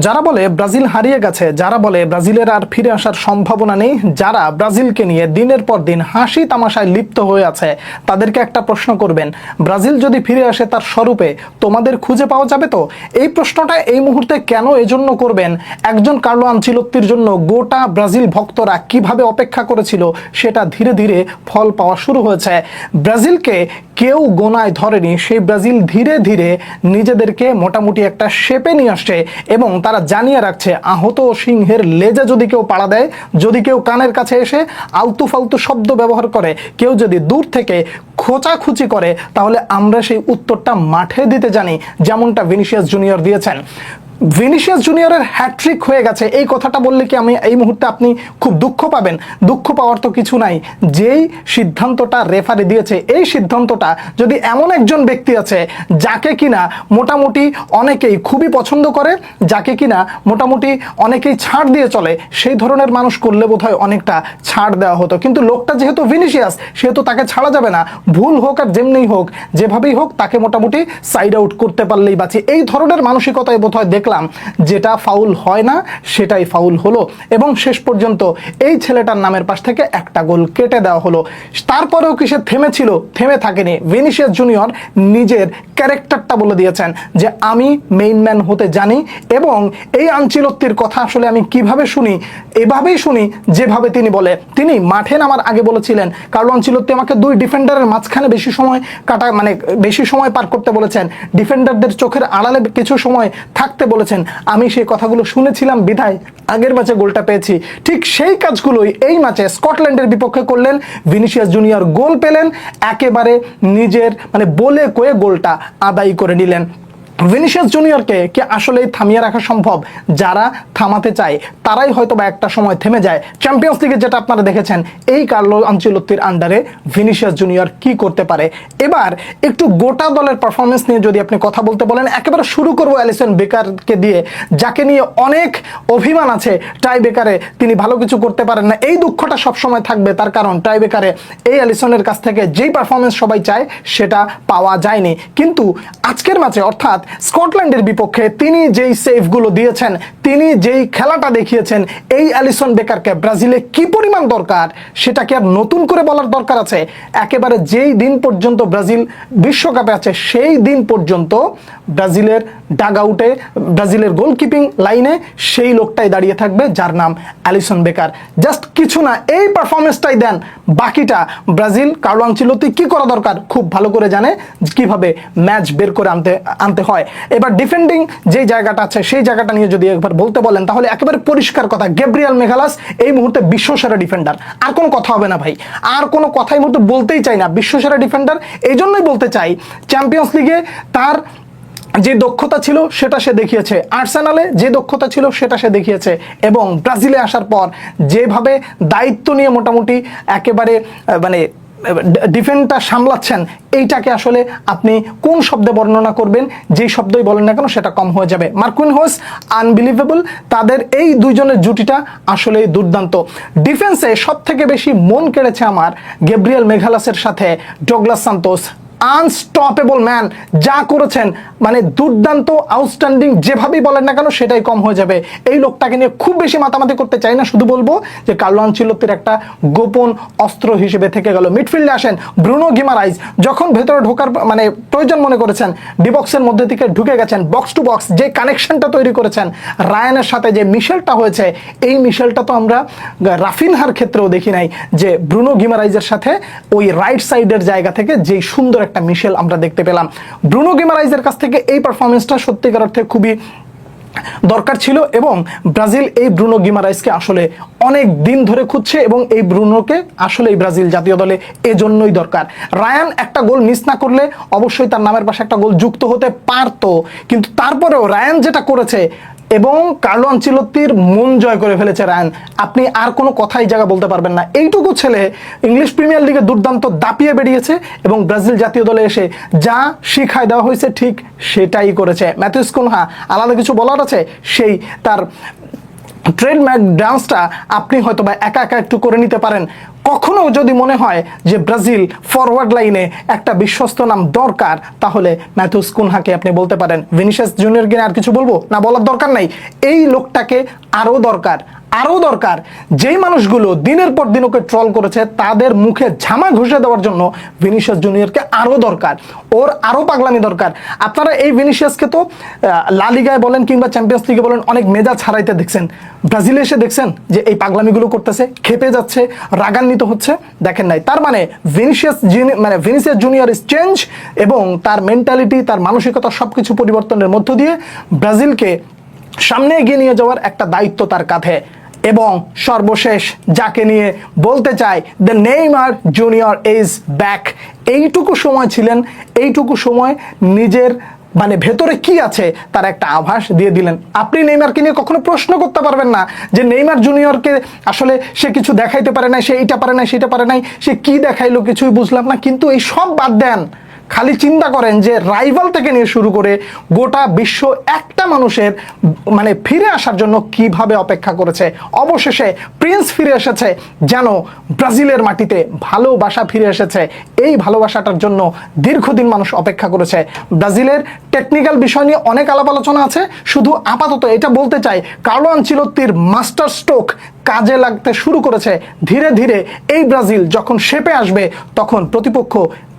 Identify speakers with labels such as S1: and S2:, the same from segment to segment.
S1: যারা বলে ব্রাজিল হারিয়ে গেছে, যারা বলে ব্রাজিলের আর ফিরে আসার সম্ভাবনা নেই, যারা ব্রাজিলকে নিয়ে দিনের পর দিন হাসি তামাশায় লিপ্ত হয়ে আছে, তাদেরকে একটা প্রশ্ন করবেন, ব্রাজিল যদি ফিরে আসে তার স্বরূপে তোমাদের খুঁজে পাওয়া যাবে তো? এই প্রশ্নটা এই মুহূর্তে কেন এজন্য করবেন, একজন কার্লো আনচেলত্তির জন্য গোটা ব্রাজিল ভক্তরা কিভাবে অপেক্ষা করেছিল সেটা ধীরে ধীরে ফল পাওয়া শুরু হয়েছে। ব্রাজিলকে কেউ গোনায় ধরেনি, সেই ব্রাজিল ধীরে ধীরে নিজেদেরকে মোটামুটি একটা শেপে নিয়ে আসছে এবং তারা জানিয়ে রাখছে আহত সিংহের লেজে যদি কেউ পাড়া দেয়, যদি কেউ কানের কাছে এসে আলতু ফালতু শব্দ ব্যবহার করে, কেউ যদি দূর থেকে খোঁচাখুচি করে, তাহলে আমরা সেই উত্তরটা মাঠে দিতে জানি, যেমনটা ভিনিসিয়াস জুনিয়র দিয়েছেন। ভিনিসিয়াস জুনিয়রের হ্যাট্রিক হয়ে গেছে এই কথাটা বললে কি আমি এই মুহূর্তে আপনি খুব দুঃখ পাবেন? দুঃখ পাওয়ার তো কিছু নাই। যেই সিদ্ধান্তটা রেফারি দিয়েছে, এই সিদ্ধান্তটা যদি এমন একজন ব্যক্তি আছে যাকে কিনা মোটামুটি অনেকেই খুবই পছন্দ করে, যাকে কিনা মোটামুটি অনেকেই ছাড় দিয়ে চলে, সেই ধরনের মানুষ করলে বোধহয় অনেকটা ছাড় দেওয়া হতো। কিন্তু লোকটা যেহেতু ভিনিসিয়াস, সেহেতু তাকে ছাড়া যাবে না। ভুল হোক আর যেমনিই হোক, যেভাবেই হোক, তাকে মোটামুটি সাইড আউট করতে পারলেই বাঁচি। এই ধরনের মানসিকতায় বোধহয় দেখলাম যেটা ফাউল হয় না সেটাই ফাউল হলো এবং শেষ পর্যন্ত এই ছেলেটার নামের পাশ থেকে একটা গোল কেটে দেওয়া হলো। তারপরেও কি সে থেমেছিল? থেমে থাকেনি। ভিনিসিয়াস জুনিয়র নিজের ক্যারেক্টারটা বলে দিয়েছেন যে আমি মেইন ম্যান হতে জানি এবং এই আনচেলত্তির কথা আসলে আমি কিভাবে শুনি, এভাবেই শুনি যেভাবে তিনি বলে। তিনি মাঠে নামার আগে বলেছিলেন কার্লো আনচেলত্তি আমাকে দুই ডিফেন্ডারের মাঝখানে বেশি সময় বেশি সময় পার করতে বলেছেন, ডিফেন্ডারদের চোখের আড়ালে কিছু সময় থাকতে বলেছেন। আমি সেই কথাগুলো শুনেছিলাম বিধায় আগের ম্যাচে গোলটা পেয়েছি। ঠিক সেই কাজগুলোই এই ম্যাচে স্কটল্যান্ডের বিপক্ষে করলেন। ভিনিসিয়াস জুনিয়র গোল পেলেন, একেবারে নিজের বলে কয়ে গোলটা আদায় করে নিলেন। ভিনিসিয়াস জুনিয়রকে কি আসলেই থামিয়ে রাখা সম্ভব? যারা থামাতে চায় তারাই হয়তো বা একটা সময় থেমে যায়। চ্যাম্পিয়ন্স লিগে যেটা আপনারা দেখেছেন, এই কার্লো আনচেলত্তির আন্ডারে ভিনিসিয়াস জুনিয়র কি করতে পারে। এবার একটু গোটা দলের পারফরমেন্স নিয়ে যদি আপনি কথা বলতে বলেন, একেবারে শুরু করবো অ্যালিসন বেকারকে দিয়ে, যাকে নিয়ে অনেক অভিমান আছে। টাই বেকারে তিনি ভালো কিছু করতে পারেন না, এই দুঃখটা সবসময় থাকবে। তার কারণ টাই বেকারে এই অ্যালিসনের কাছ থেকে যেই পারফরমেন্স সবাই চায় সেটা পাওয়া যায়নি। কিন্তু আজকের ম্যাচে অর্থাৎ স্কটল্যান্ডের বিপক্ষে তিনি যেই সেভগুলো দিয়েছেন, তিনি যেই খেলাটা দেখিয়েছেন, এই অ্যালিসন বেকারকে ব্রাজিলে কি পরিমাণ দরকার সেটা কি আর নতুন করে বলার দরকার আছে? একেবারে যেই দিন পর্যন্ত ব্রাজিল বিশ্বকাপে আছে সেই দিন পর্যন্ত ব্রাজিলের ডাগ আউটে, ব্রাজিলের গোলকিপিং লাইনে সেই লোকটাই দাঁড়িয়ে থাকবে যার নাম অ্যালিসন বেকার। জাস্ট কিছু না, এই পারফরমেন্সটাই দেন, বাকিটা ব্রাজিল কার্লো আনচেলত্তি কি করা দরকার খুব ভালো করে জানে, কিভাবে ম্যাচ বের করে আনতে হয়। এবার ডিফেন্ডিং যে জায়গাটা আছে সেই জায়গাটা নিয়ে যদি একবার বলতে বলেন, তাহলে একেবারে পরিষ্কার কথা, গ্যাব্রিয়েল মেগালাস এই মুহূর্তে বিশ্বসেরা ডিফেন্ডার। আর কোনো কথা হবে না ভাই, আর কোনো কথাই মুহূর্তে বলতেই চাই না। বিশ্বসেরা ডিফেন্ডার এই জন্যই বলতে চাই, চ্যাম্পিয়ন্স লিগে তার যে দক্ষতা ছিল সেটা সে দেখিয়েছে, আর্সেনালে যে দক্ষতা ছিল সেটা সে দেখিয়েছে, এবং ব্রাজিলে আসার পর যেভাবে দায়িত্ব নিয়ে মোটামুটি একেবারে ডিফেন্সটা সামলাচ্ছেন, এইটাকে আসলে আপনি কোন শব্দে বর্ণনা করবেন? যেই শব্দই বলেন না কেন সেটা কম হয়ে যাবে। মার্কুইনহোস আনবিলিভেবল, তাদের এই দুইজনের জুটিটা আসলেই দুর্দান্ত। ডিফেন্সে সব থেকে বেশি মন কেড়েছে আমার গ্যাব্রিয়েল মেগালাসের সাথে ডগলাস সান্তোস। আনস্টপেবল ম্যান, যা করেছেন দুর্দান্ত, আউটস্ট্যান্ডিং, যেভাবেই বলেন না কেন সেটাই কম হয়ে যাবে। এই লোকটাকে নিয়ে খুব বেশি মাতামাতি করতে চাই না, শুধু বলবো যে কার্লো আনচেলত্তির একটা গোপন অস্ত্র হিসেবে থেকে গেল। মিডফিল্ডে আসেন ব্রুনো গিমারাইজ, যখন ভেতরে ঢোকার প্রয়োজন মনে করেছেন, ডিবক্সের মধ্যে থেকে ঢুকে গেছেন, বক্স টু বক্স যে কানেকশনটা তৈরি করেছেন রায়ানের সাথে, যে মিশেলটা হয়েছে, এই মিশেলটা তো আমরা রাফিনহার ক্ষেত্রেও দেখি নাই, যে ব্রুনো গিমারাইজের সাথে ওই রাইট সাইডের জায়গা থেকে যেই সুন্দর একটা মিশেল আমরা দেখতে পেলাম। ব্রুনো গিমারাইজের কাছ থেকে এই পারফরমেন্সটা সত্যিকার অর্থে খুবই দরকার ছিল এবং ব্রাজিল এই ব্রুনো গিমারাইজকে আসলে অনেক দিন ধরে খুঁজছে এবং এই ব্রুনোকে আসলে এই ব্রাজিল জাতীয় দলে এজন্যই দরকার। রায়ান একটা গোল মিস না করলে অবশ্যই তার নামের পাশে একটা গোল যুক্ত হতে পারতো, কিন্তু তারপরেও রায়ান যেটা করেছে এবং কার্লো আনচেলত্তির মন জয় করে ফেলেছে রায়ান, আপনি আর কোনো কথাই জায়গা বলতে পারবেন না। এইটুকু ছেলে ইংলিশ প্রিমিয়ার লিগে দুর্দান্ত দাপিয়ে বেরিয়েছে এবং ব্রাজিল জাতীয় দলে এসে যা শিখায় দেওয়া হয়েছে ঠিক সেটাই করেছে। ম্যাথিউস কুনহা, আলাদা কিছু বলার আছে? সেই তার ট্রেডমার্ক ডান্সটা আপনি হয়তো বা একা একা একটু করে নিতে পারেন। কখনো যদি মনে হয় যে ব্রাজিল ফরওয়ার্ড লাইনে একটা বিশ্বস্ত নাম দরকার, তাহলে ম্যাথুস কুনহাকে আপনি বলতে পারেন। ভিনিসিয়াস জুনিয়রকে আর কিছু বলবো না, বলার দরকার নাই। এই লোকটাকে আরও দরকার, আরও দরকার। যেই মানুষগুলো দিনের পর দিন ওকে ট্রল করেছে তাদের মুখে ঝামা ঘষে দেওয়ার জন্য ভিনিসিয়াস জুনিয়রকে আরও দরকার, ওর আরও পাগলামি দরকার। আপনারা এই ভিনিসিয়াসকে তো লা লিগায় বলেন কিংবা চ্যাম্পিয়ন্স লিগে বলেন অনেক মেজাজ হারাইতে দেখছেন। ব্রাজিলে এসে দেখছেন যে এই পাগলামিগুলো করতেছে, খেপে যাচ্ছে, রাগান্বিত হচ্ছে? দেখেন নাই। তার মানে ভিনিসিয়াস জুনিয়র ইজ চেঞ্জ, এবং তার মেন্টালিটি, তার মানসিকতা সবকিছু পরিবর্তনের মধ্য দিয়ে ব্রাজিলকে সামনে এগিয়ে নিয়ে যাওয়ার একটা দায়িত্ব তার কাঁধে। এবং সর্বশেষ যাকে নিয়ে বলতে চাই, the Neymar junior is back. এইটুকু সময় ছিলেন, এইটুকু সময় নিজের ভেতরে কি আছে তার একটা আভাস দিয়ে দিলেন। আপনি নেইমারকে নিয়ে কখনো প্রশ্ন করতে পারবেন না যে নেইমার জুনিয়রকে আসলে সে কিছু দেখাইতে পারে নাই, সে এইটা পারে নাই, সেটা পারে নাই, সে কি দেখাইলো কিছুই বুঝলাম না। কিন্তু এই সব বাদ দেন, খালি চিন্তা করেন যে রাইভাল থেকে নিয়ে শুরু করে গোটা বিশ্ব একটা মানুষের ফিরে আসার জন্য কিভাবে অপেক্ষা করেছে। অবশেষে প্রিন্স ফিরে এসেছে, যেন ব্রাজিলের মাটিতে ভালোবাসা ফিরে এসেছে। এই ভালোবাসাটার জন্য দীর্ঘদিন মানুষ অপেক্ষা করেছে। ব্রাজিলের টেকনিক্যাল বিষয় নিয়ে অনেক আলাপ আলোচনা আছে, শুধু আপাতত এটা বলতে চাই, কার্লো আনচেলত্তির মাস্টার স্ট্রোক কাজে লাগতে শুরু করেছে। ধীরে ধীরে এই ব্রাজিল যখন শেপে আসবে, তখন প্রতিপক্ষ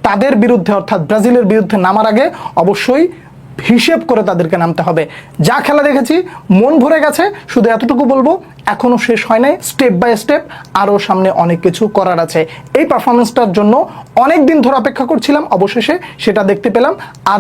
S1: তাদের বিরুদ্ধে অর্থাৎ ব্রাজিলের বিরুদ্ধে নামার আগে অবশ্যই হিসেব করে তাদেরকে নামতে হবে। যা খেলা দেখেছি মন ভরে গেছে, শুধু এতটুকু বলবো এখনো শেষ হয় নাই, স্টেপ বাই স্টেপ আরও সামনে অনেক কিছু করার আছে। এই পারফরমেন্সটার জন্য অনেক দিন ধরে অপেক্ষা করছিলাম, অবশেষে সেটা দেখতে পেলাম। আর